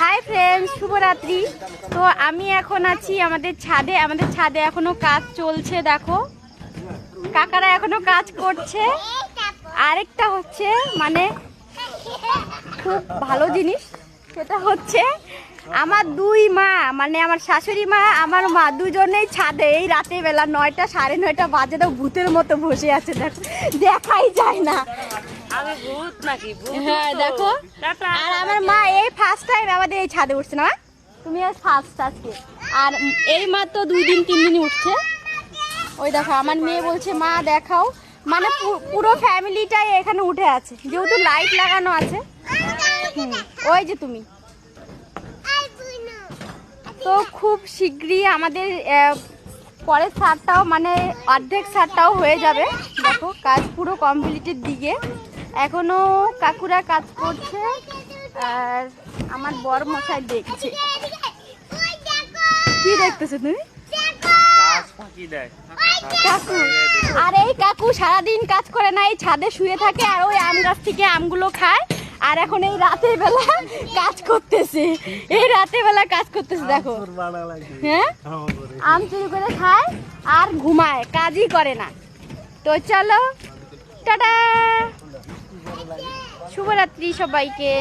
Hi friends, শুভরাত্রি। তো আমি এখন আছি আমাদের ছাদে এখনো কাজ চলছে। দেখো কাকারা এখনো কাজ করছে। আরেকটা হচ্ছে মানে খুব ভালো জিনিস, সেটা হচ্ছে আমার দুই মা মানে আমার শাশুড়ি মা আমার মা দুজনেই ছাদে এই রাতের বেলা 9টা 9:30 বাজে তো ভূতের মতো বসে আছে। দেখো দেখাই যায় না। হ্যাঁ দেখো, আর আমার মা এই ফার্স্ট টাইম আমাদের এই ছাদে উঠছে না। তুমি আজ ফার্স্ট আজকে, আর এই মাত্র 2 দিন 3 দিনই উঠছে। ওই দেখো আমার মেয়ে বলছে মা দেখাও, মানে পুরো ফ্যামিলিটাই এখানে উঠে আছে যেহেতু লাইট লাগানো আছে। ওই যে তুমি তো খুব শীঘ্রই আমাদের পরের ছাদটাও মানে অর্ধেক ছাদটাও হয়ে যাবে। দেখো কাজ পুরো কমপ্লিটের দিকে, এখনো কাকুরা কাজ করছে আর আমার বড় মশাই দেখছে। কি দেখতেছো তুমি? কাকু, আর এই কাকু সারাদিন কাজ করে না, এই ছাদে শুয়ে থাকে আর ওই আম গাছ থেকে আমগুলো খায়। আর এখন এই রাতের বেলা কাজ করতেছে, দেখো। হ্যাঁ, আম চুরি করে খায় আর ঘুমায়, কাজই করে না। তো চলো টাটা, শুভরাত্রি সবাইকে।